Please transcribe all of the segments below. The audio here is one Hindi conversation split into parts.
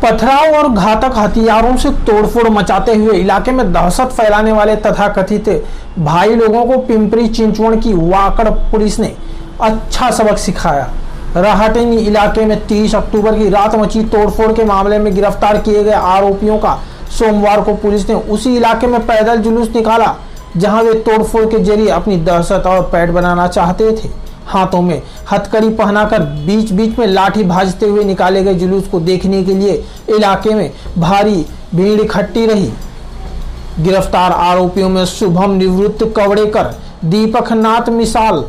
पथराव और घातक हथियारों से तोड़फोड़ मचाते हुए इलाके में दहशत फैलाने वाले तथाकथित भाई लोगों को पिंपरी चिंचवड़ की वाकड़ पुलिस ने अच्छा सबक सिखाया। राहटनी इलाके में 30 अक्टूबर की रात मची तोड़फोड़ के मामले में गिरफ्तार किए गए आरोपियों का सोमवार को पुलिस ने उसी इलाके में पैदल जुलूस निकाला जहां वे तोड़फोड़ के जरिए अपनी दहशत और पैठ बनाना चाहते थे। हाथों में हथकड़ी पहनाकर बीच बीच में लाठी भाजते हुए निकाले गए जुलूस को देखने के लिए इलाके में भारी भीड़ इकट्ठी रही। गिरफ्तार आरोपियों में शुभम निवृत्त कवड़ेकर, दीपक नाथ मिसाल,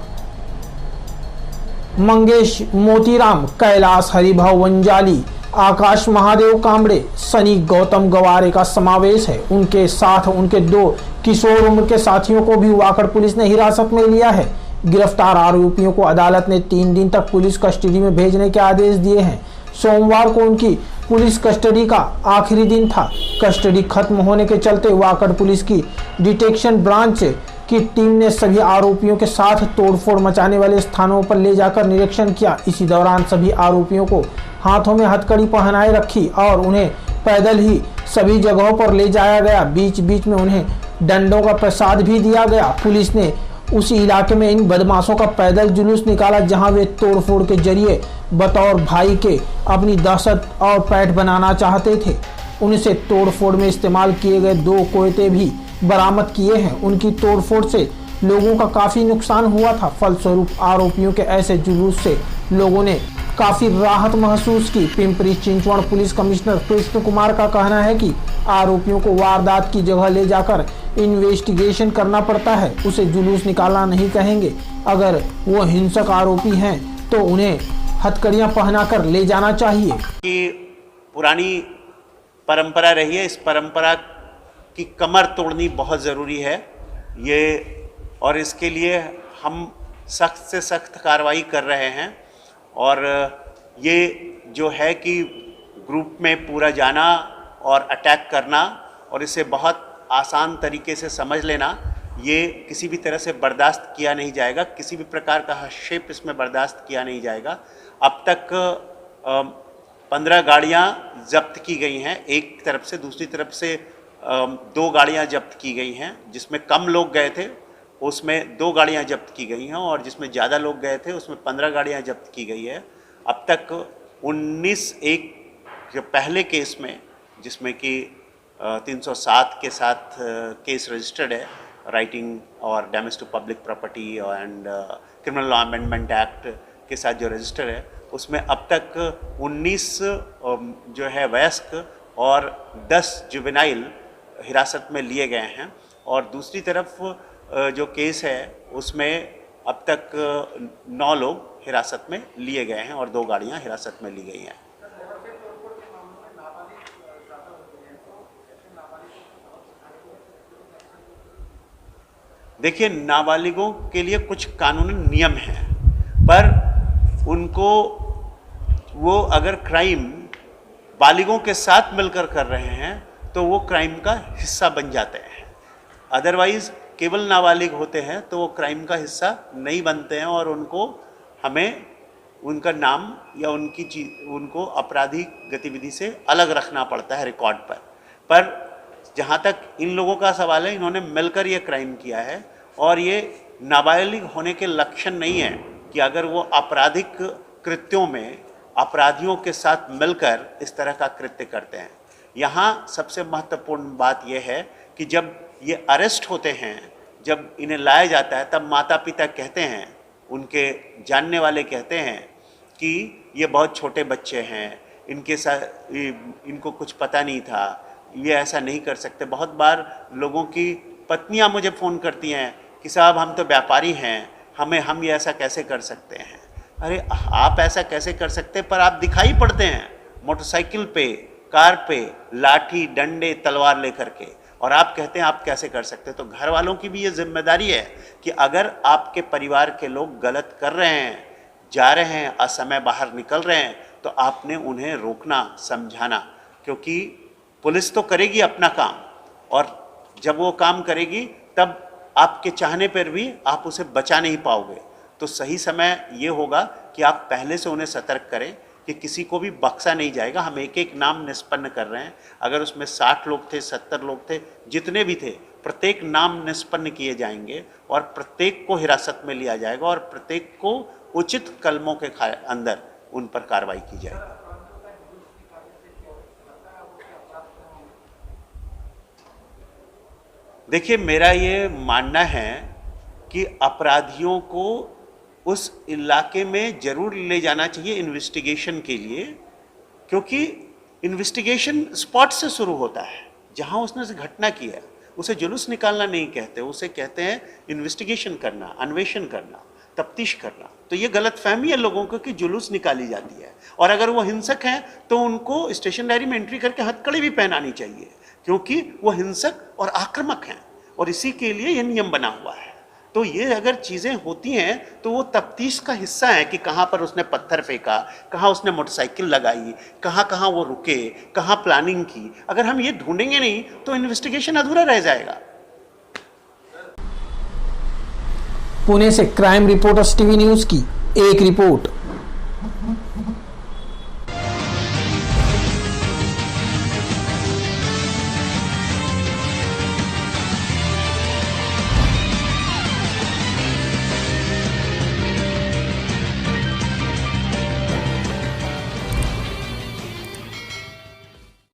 मंगेश मोतीराम, कैलाश हरिभाव वंजाली, आकाश महादेव कांबड़े, सनी गौतम गवारे का समावेश है। उनके साथ उनके 2 किशोर उम्र के साथियों को भी वाकड़ पुलिस ने हिरासत में लिया है। गिरफ्तार आरोपियों को अदालत ने 3 दिन तक पुलिस कस्टडी में भेजने के आदेश दिए हैं। सोमवार को उनकी पुलिस कस्टडी का आखिरी दिन था। कस्टडी खत्म होने के चलते वाकड़ पुलिस की डिटेक्शन ब्रांच की टीम ने सभी आरोपियों के साथ तोड़फोड़ मचाने वाले स्थानों पर ले जाकर निरीक्षण किया। इसी दौरान सभी आरोपियों को हाथों में हथकड़ी पहनाए रखी और उन्हें पैदल ही सभी जगहों पर ले जाया गया। बीच बीच में उन्हें डंडों का प्रसाद भी दिया गया। पुलिस ने उसी इलाके में इन बदमाशों का पैदल जुलूस निकाला जहां वे तोड़फोड़ के जरिए बतौर भाई के अपनी दहशत और पैठ बनाना चाहते थे। उनसे तोड़फोड़ में इस्तेमाल किए गए 2 कोयते भी बरामद किए हैं। उनकी तोड़फोड़ से लोगों का काफी नुकसान हुआ था। फलस्वरूप आरोपियों के ऐसे जुलूस से लोगों ने काफी राहत महसूस की। पिंपरी चिंचवड़ पुलिस कमिश्नर कृष्ण कुमार का कहना है कि आरोपियों को वारदात की जगह ले जाकर इन्वेस्टिगेशन करना पड़ता है, उसे जुलूस निकालना नहीं कहेंगे। अगर वो हिंसक आरोपी हैं तो उन्हें हथकड़ियां पहनाकर ले जाना चाहिए। कि पुरानी परंपरा रही है, इस परंपरा की कमर तोड़नी बहुत ज़रूरी है ये, और इसके लिए हम सख्त से सख्त कार्रवाई कर रहे हैं। और ये जो है कि ग्रुप में पूरा जाना और अटैक करना और इसे बहुत आसान तरीके से समझ लेना, ये किसी भी तरह से बर्दाश्त किया नहीं जाएगा। किसी भी प्रकार का हस्तक्षेप इसमें बर्दाश्त किया नहीं जाएगा। अब तक 15 गाड़ियाँ जब्त की गई हैं एक तरफ से, दूसरी तरफ से 2 गाड़ियाँ जब्त की गई हैं। जिसमें कम लोग गए थे उसमें 2 गाड़ियाँ जब्त की गई हैं और जिसमें ज़्यादा लोग गए थे उसमें 15 गाड़ियाँ जब्त की गई है। अब तक 19 एक जो पहले केस में, जिसमें कि 307 के साथ केस रजिस्टर्ड है, राइटिंग और damage to public property and criminal law amendment act के साथ जो रजिस्टर है, उसमें अब तक 19 जो है वयस्क और 10 जुवेनाइल हिरासत में लिए गए हैं। और दूसरी तरफ जो केस है उसमें अब तक 9 लोग हिरासत में लिए गए हैं और 2 गाड़ियां हिरासत में ली गई हैं। देखिए, नाबालिगों के लिए कुछ कानूनी नियम हैं, पर उनको वो अगर क्राइम बालिगों के साथ मिलकर कर रहे हैं तो वो क्राइम का हिस्सा बन जाते हैं। अदरवाइज केवल नाबालिग होते हैं तो वो क्राइम का हिस्सा नहीं बनते हैं और उनको हमें उनका नाम या उनको आपराधिक गतिविधि से अलग रखना पड़ता है रिकॉर्ड पर जहाँ तक इन लोगों का सवाल है, इन्होंने मिलकर ये क्राइम किया है और ये नाबालिग होने के लक्षण नहीं है कि अगर वो आपराधिक कृत्यों में अपराधियों के साथ मिलकर इस तरह का कृत्य करते हैं। यहाँ सबसे महत्वपूर्ण बात यह है कि जब ये अरेस्ट होते हैं, जब इन्हें लाया जाता है, तब माता पिता कहते हैं, उनके जानने वाले कहते हैं कि ये बहुत छोटे बच्चे हैं, इनके साथ इनको कुछ पता नहीं था, ये ऐसा नहीं कर सकते। बहुत बार लोगों की पत्नियां मुझे फ़ोन करती हैं कि साहब हम तो व्यापारी हैं, हम ये ऐसा कैसे कर सकते हैं। अरे आप ऐसा कैसे कर सकते, पर आप दिखाई पड़ते हैं मोटरसाइकिल पे, कार पे, लाठी डंडे तलवार लेकर के, और आप कहते हैं आप कैसे कर सकते। तो घर वालों की भी ये जिम्मेदारी है कि अगर आपके परिवार के लोग गलत कर रहे हैं, जा रहे हैं, असमय बाहर निकल रहे हैं, तो आपने उन्हें रोकना, समझाना, क्योंकि पुलिस तो करेगी अपना काम और जब वो काम करेगी तब आपके चाहने पर भी आप उसे बचा नहीं पाओगे। तो सही समय ये होगा कि आप पहले से उन्हें सतर्क करें कि किसी को भी बख्शा नहीं जाएगा। हम एक एक नाम निष्पन्न कर रहे हैं। अगर उसमें 60 लोग थे, 70 लोग थे, जितने भी थे, प्रत्येक नाम निष्पन्न किए जाएंगे और प्रत्येक को हिरासत में लिया जाएगा और प्रत्येक को उचित कलमों के अंदर उन पर कार्रवाई की जाएगी। देखिए, मेरा ये मानना है कि अपराधियों को उस इलाके में जरूर ले जाना चाहिए इन्वेस्टिगेशन के लिए, क्योंकि इन्वेस्टिगेशन स्पॉट से शुरू होता है। जहां उसने घटना की है उसे जुलूस निकालना नहीं कहते, उसे कहते हैं इन्वेस्टिगेशन करना, अन्वेषण करना, तफ्तीश करना। तो ये गलतफहमी है लोगों को कि जुलूस निकाली जाती है, और अगर वो हिंसक हैं तो उनको स्टेशन डायरी में एंट्री करके हथकड़ी भी पहनानी चाहिए, क्योंकि वो हिंसक और आक्रामक हैं और इसी के लिए ये नियम बना हुआ है। तो ये अगर चीज़ें होती हैं तो वो तफ्तीश का हिस्सा है कि कहाँ पर उसने पत्थर फेंका, कहाँ उसने मोटरसाइकिल लगाई, कहाँ कहाँ वो रुके, कहाँ प्लानिंग की। अगर हम ये ढूंढेंगे नहीं तो इन्वेस्टिगेशन अधूरा रह जाएगा। पुणे से क्राइम रिपोर्टर्स टीवी न्यूज़ की एक रिपोर्ट।